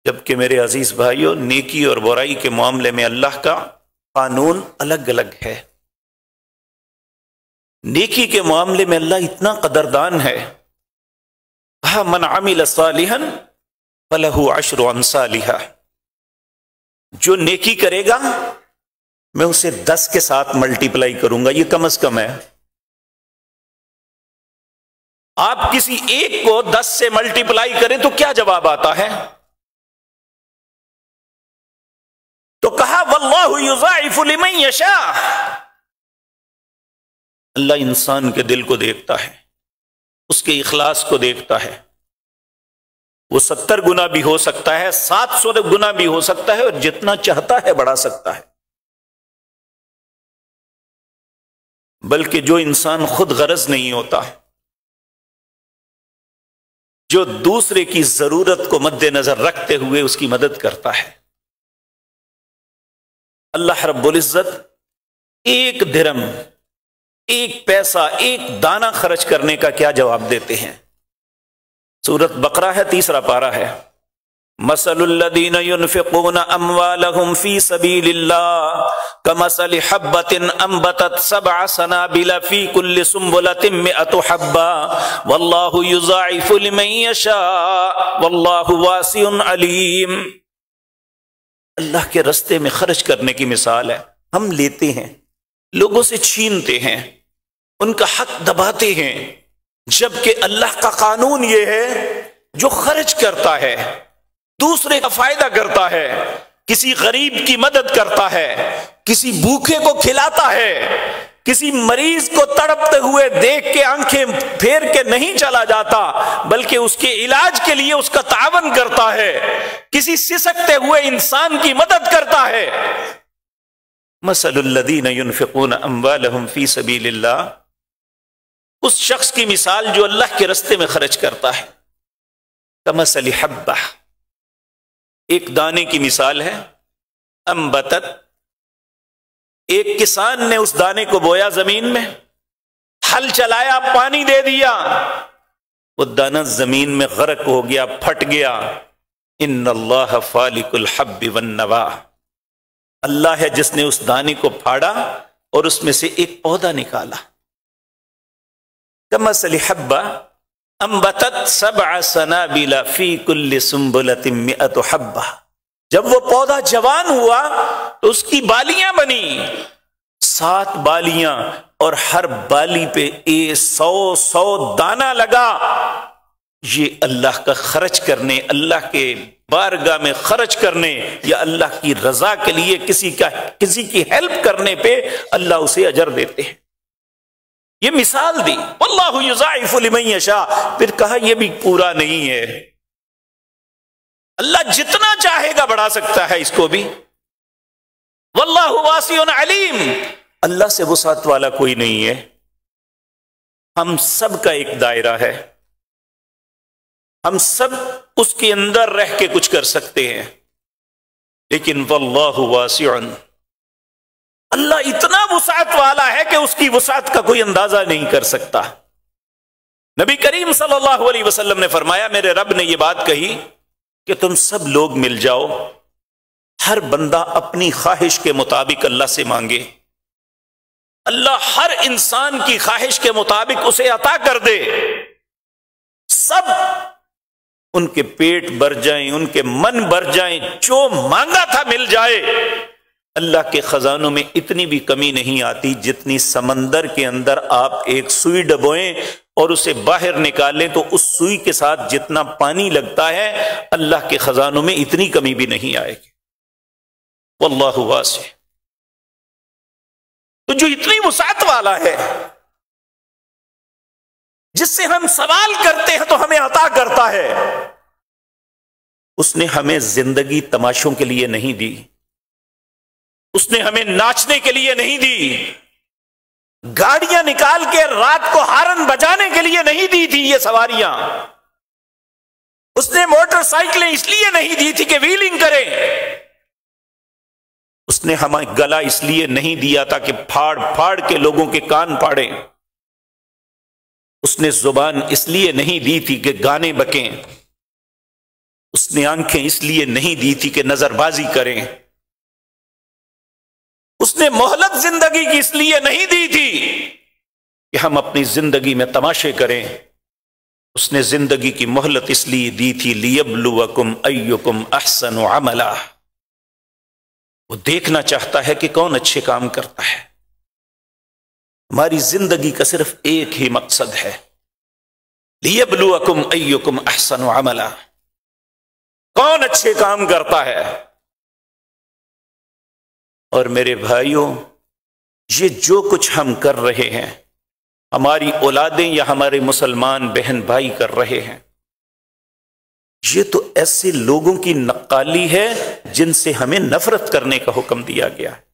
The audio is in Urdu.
جبکہ میرے عزیز بھائیوں، نیکی اور برائی کے معاملے میں اللہ کا قانون الگ الگ ہے۔ نیکی کے معاملے میں اللہ اتنا قدردان ہے، کہا من عمل صالحا فلہ عشر امثالھا، جو نیکی کرے گا میں اسے 10 کے ساتھ ملٹیپلائی کروں گا، یہ کم از کم ہے۔ آپ کسی ایک کو 10 سے ملٹیپلائی کریں تو کیا جواب آتا ہے؟ تو کہا واللہ یضاعف لمن یشاء، اللہ انسان کے دل کو دیکھتا ہے، اس کے اخلاص کو دیکھتا ہے۔ وہ 70 گنا بھی ہو سکتا ہے، 700 گنا بھی ہو سکتا ہے، اور جتنا چاہتا ہے بڑھا سکتا ہے۔ بلکہ جو انسان خود غرض نہیں ہوتا، جو دوسرے کی ضرورت کو مد نظر رکھتے ہوئے اس کی مدد کرتا ہے، اللہ رب العزت ایک درہم، ایک پیسہ، ایک دانہ خرچ کرنے کا کیا جواب دیتے ہیں؟ سورۃ بقرہ ہے، 3 پارہ ہے۔ مثل الذین ينفقون اموالهم في سبيل الله كمثل حبة انبتت 7 سنابل في كل سنبلة 100 حبة والله يضاعف لمن يشاء والله واسع علیم۔ اللہ کے راستے میں خرچ کرنے کی مثال ہے۔ ہم لیتے ہیں، لوگوں سے چھینتے ہیں، ان کا حق دباتے ہیں، جبکہ اللہ کا قانون یہ ہے جو خرچ کرتا ہے، دوسرے کا فائدہ کرتا ہے، کسی غریب کی مدد کرتا ہے، کسی بھوکے کو کھلاتا ہے، کسی مریض کو تڑپتے ہوئے دیکھ کے آنکھیں پھیر کے نہیں چلا جاتا، بلکہ اس کے علاج کے لیے اس کا تعاون کرتا ہے، کسی سسکتے ہوئے انسان کی مدد کرتا ہے۔ مثل الذین ينفقون اموالهم فی سبیل اللہ، اس شخص کی مثال جو اللہ کے راستے میں خرچ کرتا ہے، کمثل حبہ، ایک دانے کی مثال ہے، انبتت، ایک کسان نے اس دانے کو بویا زمین میں، ہل چلایا، پانی دے دیا، وہ دانہ زمین میں غرق ہو گیا، پھٹ گیا۔ ان اللہ فالق الحب والنوا، اللہ ہے جس نے اس دانے کو پھاڑا اور اس میں سے ایک پودا نکالا۔ کمثل حبہ انبتت 7 سنابل فی کل سنبلۃ 100 حبہ، جب وہ پودا جوان ہوا تو اس کی بالیاں بنی، 7 بالیاں، اور ہر بالی پہ 100 دانہ لگا۔ یہ اللہ کا خرچ کرنے، اللہ کے بارگاہ میں خرچ کرنے، یا اللہ کی رضا کے لیے کسی کی ہیلپ کرنے پہ اللہ اسے اجر دیتے ہیں۔ یہ مثال دی، واللہ یضاعف لمن یشاء، پھر کہا یہ بھی پورا نہیں ہے، اللہ جتنا چاہے گا بڑھا سکتا ہے اس کو بھی۔ واللہ واسع علیم، اللہ سے وسعت والا کوئی نہیں ہے۔ ہم سب کا ایک دائرہ ہے، ہم سب اس کے اندر رہ کے کچھ کر سکتے ہیں، لیکن واللہ واسع، اللہ اتنا وسعت والا ہے کہ اس کی وسعت کا کوئی اندازہ نہیں کر سکتا۔ نبی کریم صلی اللہ علیہ وسلم نے فرمایا، میرے رب نے یہ بات کہی کہ تم سب لوگ مل جاؤ، ہر بندہ اپنی خواہش کے مطابق اللہ سے مانگے، اللہ ہر انسان کی خواہش کے مطابق اسے عطا کر دے، سب ان کے پیٹ بھر جائیں، ان کے من بھر جائیں، جو مانگا تھا مل جائے۔ اللہ کے خزانوں میں اتنی بھی کمی نہیں آتی جتنی سمندر کے اندر آپ ایک سوئی ڈبوئیں اور اسے باہر نکالیں تو اس سوئی کے ساتھ جتنا پانی لگتا ہے، اللہ کے خزانوں میں اتنی کمی بھی نہیں آئے گی۔ واللہ واسع، تو جو اتنی وسعت والا ہے، جس سے ہم سوال کرتے ہیں تو ہمیں عطا کرتا ہے، اس نے ہمیں زندگی تماشوں کے لیے نہیں دی، اس نے ہمیں ناچنے کے لیے نہیں دی، گاڑیاں نکال کے رات کو ہارن بجانے کے لیے نہیں دی تھی یہ سواریاں، اس نے موٹر سائیکلیں اس لیے نہیں دی تھی کہ ویلنگ کریں، اس نے ہمیں گلا اس لیے نہیں دیا تھا کہ پھاڑ پھاڑ کے لوگوں کے کان پھاڑیں، اس نے زبان اس لیے نہیں دی تھی کہ گانے بکیں، اس نے آنکھیں اس لیے نہیں دی تھی کہ نظر بازی کریں، اس نے مہلت زندگی کی اس لیے نہیں دی تھی کہ ہم اپنی زندگی میں تماشے کریں، اس نے زندگی کی مہلت اس لیے دی تھی لیبلوکم ایکم احسن عملا، وہ دیکھنا چاہتا ہے کہ کون اچھے کام کرتا ہے۔ ہماری زندگی کا صرف ایک ہی مقصد ہے، لیبلوکم ایکم احسن عملا، کون اچھے کام کرتا ہے۔ اور میرے بھائیوں، یہ جو کچھ ہم کر رہے ہیں، ہماری اولادیں یا ہمارے مسلمان بہن بھائی کر رہے ہیں، یہ تو ایسے لوگوں کی نقالی ہے جن سے ہمیں نفرت کرنے کا حکم دیا گیا ہے۔